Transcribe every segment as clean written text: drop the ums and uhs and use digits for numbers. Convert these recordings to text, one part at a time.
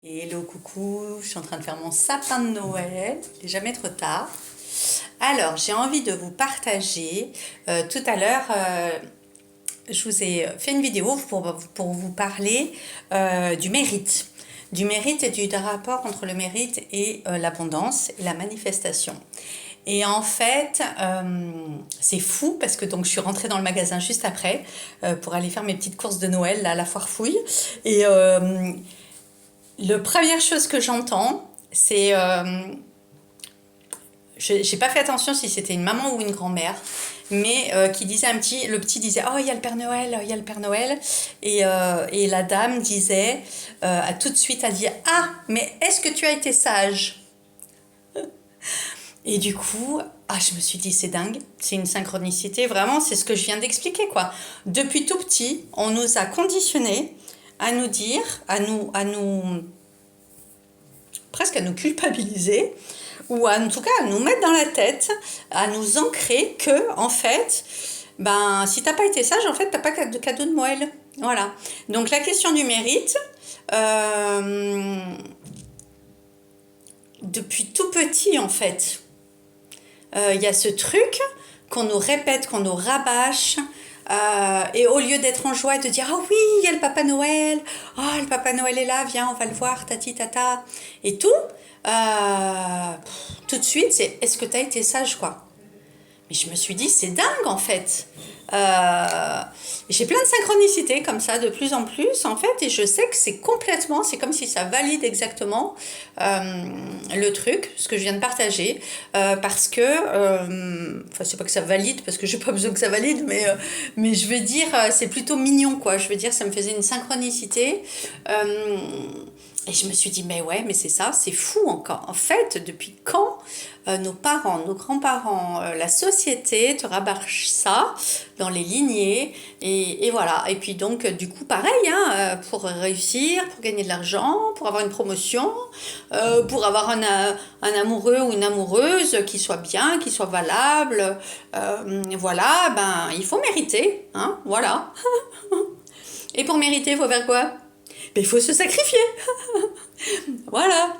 Hello, coucou, je suis en train de faire mon sapin de Noël, il n'est jamais trop tard. Alors, j'ai envie de vous partager, tout à l'heure, je vous ai fait une vidéo pour vous parler du mérite et du rapport entre le mérite et l'abondance et la manifestation. Et en fait, c'est fou parce que donc je suis rentrée dans le magasin juste après pour aller faire mes petites courses de Noël là, à la foire fouille. Et la première chose que j'entends, c'est... je n'ai pas fait attention si c'était une maman ou une grand-mère, mais qui disait le petit disait oh il y a le Père Noël, il y a le Père Noël, et la dame disait, tout de suite a dit ah mais est-ce que tu as été sage? Et du coup, je me suis dit, c'est dingue, c'est une synchronicité, vraiment, c'est ce que je viens d'expliquer, quoi. Depuis tout petit, on nous a conditionnés à nous dire, presque à nous culpabiliser, ou en tout cas à nous mettre dans la tête, à nous ancrer que, en fait, ben, si t'as pas été sage, en fait, t'as pas de cadeau de Noël. Voilà. Donc la question du mérite, depuis tout petit, en fait, il y a ce truc qu'on nous répète, qu'on nous rabâche, et au lieu d'être en joie et de dire ah oui, il y a le Papa Noël, le Papa Noël est là, viens, on va le voir, tati tata, et tout, tout de suite, c'est est-ce que tu as été sage, quoi. Mais je me suis dit, c'est dingue en fait. J'ai plein de synchronicités comme ça de plus en plus en fait, et je sais que c'est comme si ça valide exactement le truc, ce que je viens de partager, parce que, enfin c'est pas que ça valide, parce que j'ai pas besoin que ça valide, mais je veux dire, c'est plutôt mignon quoi, je veux dire, ça me faisait une synchronicité. Et je me suis dit, mais ouais, mais c'est ça, c'est fou encore. En fait, depuis quand nos parents, nos grands-parents, la société te rabâche ça dans les lignées, et voilà. Et puis donc, du coup, pareil, hein, pour réussir, pour gagner de l'argent, pour avoir une promotion, pour avoir un amoureux ou une amoureuse qui soit bien, qui soit valable, voilà, ben, il faut mériter, hein, voilà. Et pour mériter, il faut faire quoi? Ben, il faut se sacrifier. Voilà.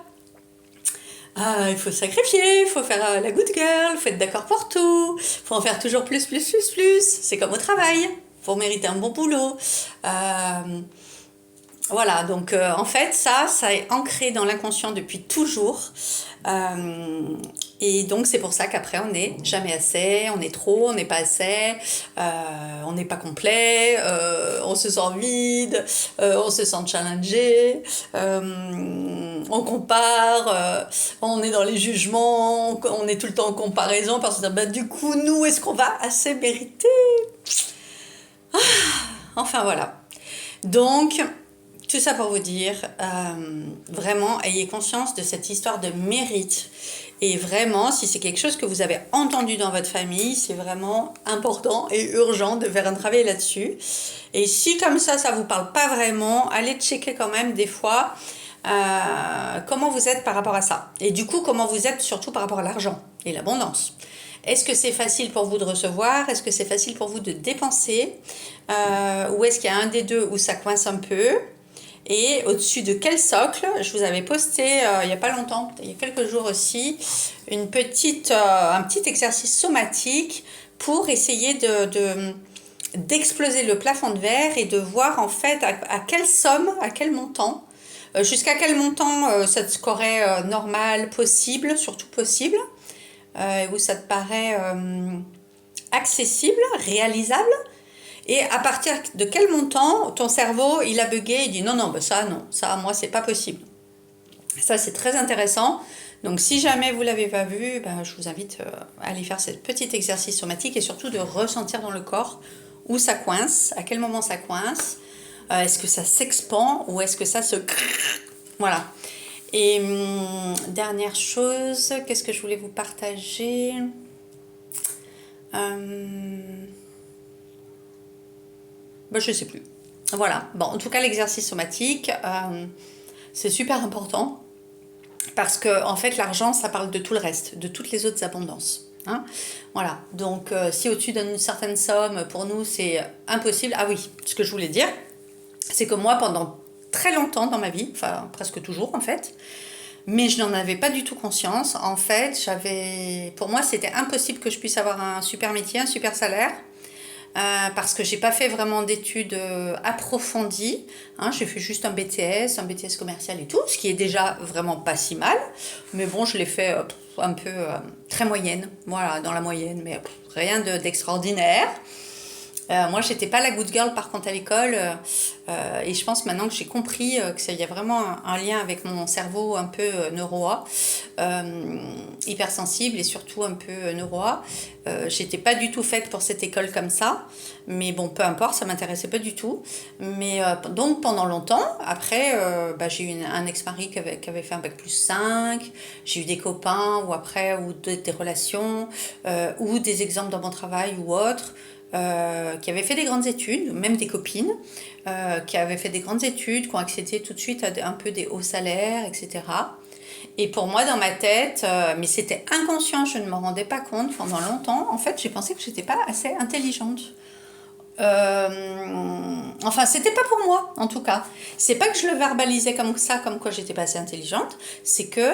Il faut sacrifier, il faut faire la good girl, il faut être d'accord pour tout, il faut en faire toujours plus, plus, plus, plus. C'est comme au travail, pour mériter un bon boulot. Euh, voilà, donc en fait, ça est ancré dans l'inconscient depuis toujours. Euh, et donc c'est pour ça qu'après on n'est jamais assez, on est trop, on n'est pas assez, on n'est pas complet, on se sent vide, on se sent challengé, on compare, on est dans les jugements, on est tout le temps en comparaison parce que bah, du coup nous est-ce qu'on va assez mériter? Enfin voilà. Donc tout ça pour vous dire, vraiment, ayez conscience de cette histoire de mérite. Et vraiment, si c'est quelque chose que vous avez entendu dans votre famille, c'est vraiment important et urgent de faire un travail là-dessus. Et si comme ça vous parle pas vraiment, allez checker quand même des fois comment vous êtes par rapport à ça. Et du coup, comment vous êtes surtout par rapport à l'argent et l'abondance. Est-ce que c'est facile pour vous de recevoir? Est-ce que c'est facile pour vous de dépenser? Ou est-ce qu'il y a un des deux où ça coince un peu? Et au-dessus de quel socle? Je vous avais posté il n'y a pas longtemps, il y a quelques jours aussi, un petit exercice somatique pour essayer d'exploser le plafond de verre et de voir en fait à quelle somme, à quel montant, jusqu'à quel montant ça te scorait normal, possible, surtout possible, où ça te paraît accessible, réalisable. Et à partir de quel montant ton cerveau il a bugué, il dit non, non, ben ça, non, ça, moi, c'est pas possible. Ça, c'est très intéressant. Donc, si jamais vous ne l'avez pas vu, ben, je vous invite à aller faire ce petit exercice somatique et surtout de ressentir dans le corps où ça coince, à quel moment ça coince, est-ce que ça s'expand ou est-ce que ça se... Voilà. Et dernière chose, qu'est-ce que je voulais vous partager Ben, je sais plus. Voilà. Bon, en tout cas, l'exercice somatique, c'est super important parce que, en fait, l'argent, ça parle de tout le reste, de toutes les autres abondances. Hein, voilà. Donc, si au-dessus d'une certaine somme, pour nous, c'est impossible. Ah oui, ce que je voulais dire, c'est que moi, pendant très longtemps dans ma vie, enfin presque toujours en fait. Mais je n'en avais pas du tout conscience. En fait, pour moi, c'était impossible que je puisse avoir un super métier, un super salaire, parce que j'ai pas fait vraiment d'études approfondies. Hein, j'ai fait juste un BTS commercial et tout, ce qui est déjà vraiment pas si mal. Mais bon, je l'ai fait un peu très moyenne, voilà, dans la moyenne, mais rien d'extraordinaire. Moi, j'étais pas la good girl par contre à l'école, et je pense maintenant que j'ai compris que ça y a vraiment un lien avec mon cerveau un peu neuroa, hypersensible et surtout un peu neuroa. J'étais pas du tout faite pour cette école comme ça, mais bon, peu importe, ça m'intéressait pas du tout. Mais donc pendant longtemps, après, j'ai eu un ex-mari qui avait fait un bac+5, j'ai eu des copains ou après, ou des relations, ou des exemples dans mon travail ou autre. Qui avaient fait des grandes études, même des copines, qui avaient fait des grandes études, qui ont accédé tout de suite à un peu des hauts salaires, etc. Et pour moi, dans ma tête, mais c'était inconscient, je ne m'en rendais pas compte pendant longtemps. En fait, j'ai pensé que j'étais pas assez intelligente. Enfin, c'était pas pour moi, en tout cas. C'est pas que je le verbalisais comme ça, comme quoi j'étais pas assez intelligente. C'est que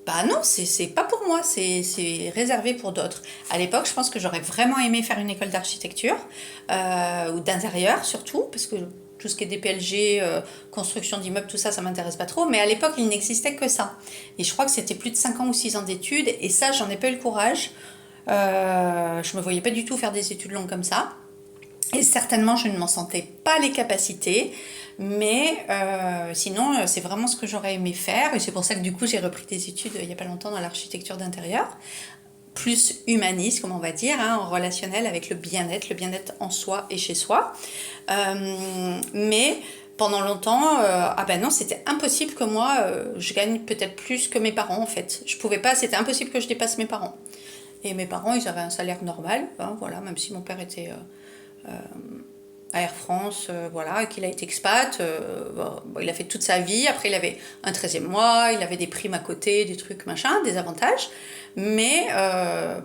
bah non, c'est pas pour moi. C'est réservé pour d'autres. À l'époque, je pense que j'aurais vraiment aimé faire une école d'architecture ou d'intérieur surtout, parce que tout ce qui est DPLG, construction d'immeubles, tout ça, ça m'intéresse pas trop. Mais à l'époque, il n'existait que ça. Et je crois que c'était plus de 5 ans ou 6 ans d'études. Et ça, j'en ai pas eu le courage. Je me voyais pas du tout faire des études longues comme ça. Et certainement, je ne m'en sentais pas les capacités. Mais sinon, c'est vraiment ce que j'aurais aimé faire. Et c'est pour ça que du coup, j'ai repris des études il n'y a pas longtemps dans l'architecture d'intérieur. Plus humaniste, comme on va dire, hein, en relationnel avec le bien-être en soi et chez soi. Mais pendant longtemps, ah ben non, c'était impossible que moi, je gagne peut-être plus que mes parents en fait. Je pouvais pas, c'était impossible que je dépasse mes parents. Et mes parents, ils avaient un salaire normal, hein, voilà, même si mon père était à Air France, voilà, qu'il a été expat, bon, il a fait toute sa vie, après il avait un 13e mois, il avait des primes à côté, des trucs, machin, des avantages, mais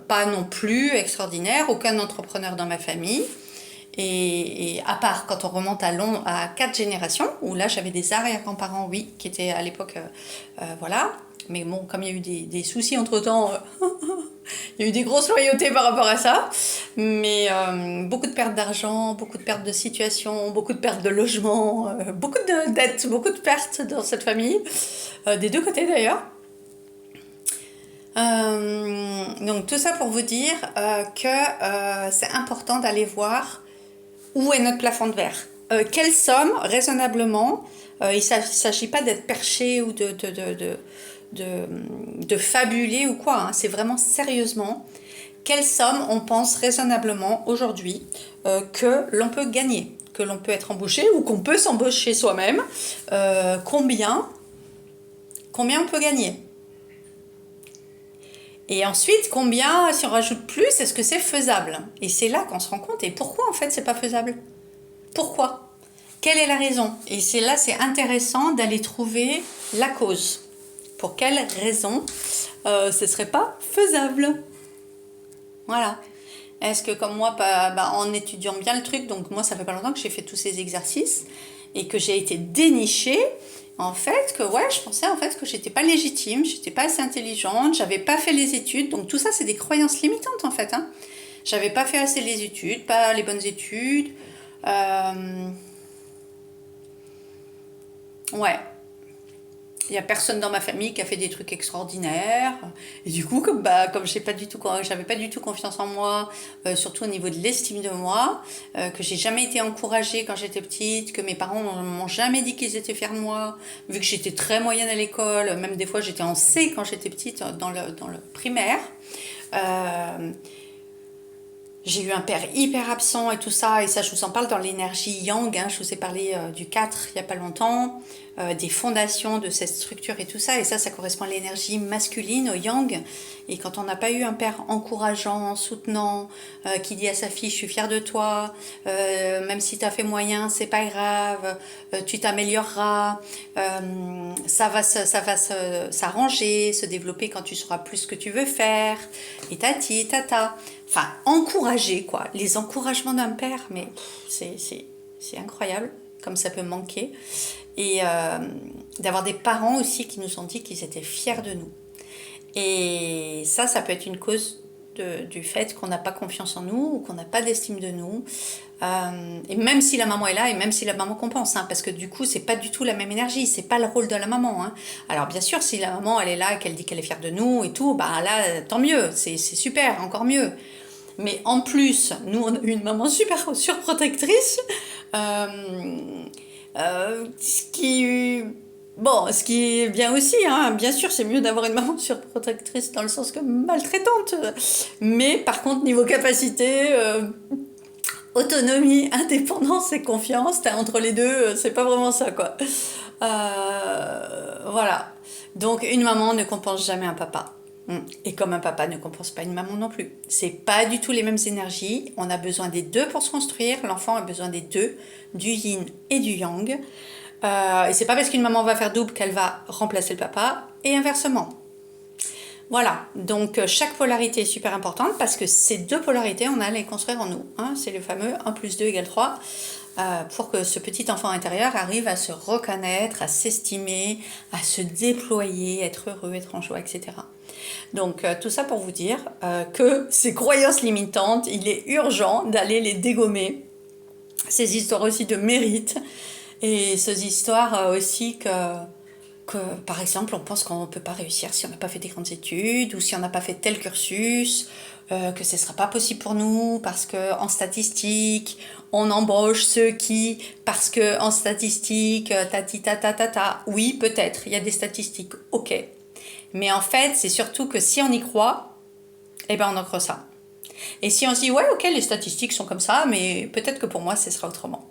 pas non plus extraordinaire, aucun entrepreneur dans ma famille. Et à part quand on remonte à 4 générations, où là j'avais des arrière-grands-parents, oui, qui étaient à l'époque, voilà. Mais bon, comme il y a eu des soucis entre-temps, il y a eu des grosses loyautés par rapport à ça. Mais beaucoup de pertes d'argent, beaucoup de pertes de situation, beaucoup de pertes de logement, beaucoup de dettes, beaucoup de pertes dans cette famille, des deux côtés d'ailleurs. Donc tout ça pour vous dire que c'est important d'aller voir où est notre plafond de verre. Quelle somme, raisonnablement, il ne s'agit pas d'être perché ou de fabuler ou quoi, hein. C'est vraiment sérieusement quelle somme on pense raisonnablement aujourd'hui que l'on peut gagner, que l'on peut être embauché ou qu'on peut s'embaucher soi-même, combien on peut gagner. Et ensuite, combien, si on rajoute plus, est-ce que c'est faisable? Et c'est là qu'on se rend compte. Et pourquoi, en fait, c'est pas faisable? Pourquoi? Quelle est la raison? Et c'est là, c'est intéressant d'aller trouver la cause. Pour quelle raison ce serait pas faisable? Voilà. Est-ce que comme moi, en étudiant bien le truc, donc moi, ça fait pas longtemps que j'ai fait tous ces exercices et que j'ai été dénichée, en fait, que ouais, je pensais en fait que j'étais pas légitime, j'étais pas assez intelligente, j'avais pas fait les études, donc tout ça c'est des croyances limitantes en fait, hein. J'avais pas fait assez les études, pas les bonnes études, ouais, il n'y a personne dans ma famille qui a fait des trucs extraordinaires. Et du coup, comme j'avais pas du tout confiance en moi, surtout au niveau de l'estime de moi, que j'ai jamais été encouragée quand j'étais petite, que mes parents m'ont jamais dit qu'ils étaient fiers de moi, vu que j'étais très moyenne à l'école, même des fois j'étais en C quand j'étais petite, dans le primaire. J'ai eu un père hyper absent et tout ça, et ça je vous en parle dans l'énergie yang, hein, je vous ai parlé du 4 il n'y a pas longtemps, des fondations de cette structure et tout ça, et ça correspond à l'énergie masculine, au yang, et quand on n'a pas eu un père encourageant, soutenant, qui dit à sa fille je suis fière de toi, même si tu as fait moyen, c'est pas grave, tu t'amélioreras, ça va s'arranger, se développer quand tu sauras plus ce que tu veux faire, et tati, tata. Enfin, encourager, quoi. Les encouragements d'un père, mais c'est incroyable. comme ça peut manquer. Et d'avoir des parents aussi qui nous ont dit qu'ils étaient fiers de nous. Et ça peut être une cause du fait qu'on n'a pas confiance en nous ou qu'on n'a pas d'estime de nous. Et même si la maman est là et même si la maman compense, hein, parce que du coup c'est pas du tout la même énergie, c'est pas le rôle de la maman, hein. Alors bien sûr si la maman elle est là et qu'elle dit qu'elle est fière de nous et tout, bah là tant mieux, c'est super, encore mieux. Mais en plus nous on a eu une maman super surprotectrice, ce qui est bien aussi, hein. Bien sûr, c'est mieux d'avoir une maman surprotectrice dans le sens que maltraitante. Mais par contre, niveau capacité, autonomie, indépendance et confiance, entre les deux, c'est pas vraiment ça, quoi. Voilà. Donc, une maman ne compense jamais un papa. Et comme un papa ne compense pas une maman non plus. C'est pas du tout les mêmes énergies. On a besoin des deux pour se construire. L'enfant a besoin des deux, du yin et du yang. Et c'est pas parce qu'une maman va faire double qu'elle va remplacer le papa, et inversement. Voilà, donc chaque polarité est super importante parce que ces deux polarités, on a à les construire en nous. Hein. C'est le fameux 1 plus 2 égale 3, pour que ce petit enfant intérieur arrive à se reconnaître, à s'estimer, à se déployer, être heureux, être en joie, etc. Donc tout ça pour vous dire que ces croyances limitantes, il est urgent d'aller les dégommer. Ces histoires aussi de mérite. Et ces histoires aussi que, par exemple, on pense qu'on ne peut pas réussir si on n'a pas fait des grandes études ou si on n'a pas fait tel cursus, que ce ne sera pas possible pour nous parce qu'en statistique, on embauche ceux qui, parce qu'en statistique, ta. Oui, peut-être, il y a des statistiques, ok. Mais en fait, c'est surtout que si on y croit, eh ben on en croit ça. Et si on se dit, ouais, ok, les statistiques sont comme ça, mais peut-être que pour moi, ce sera autrement.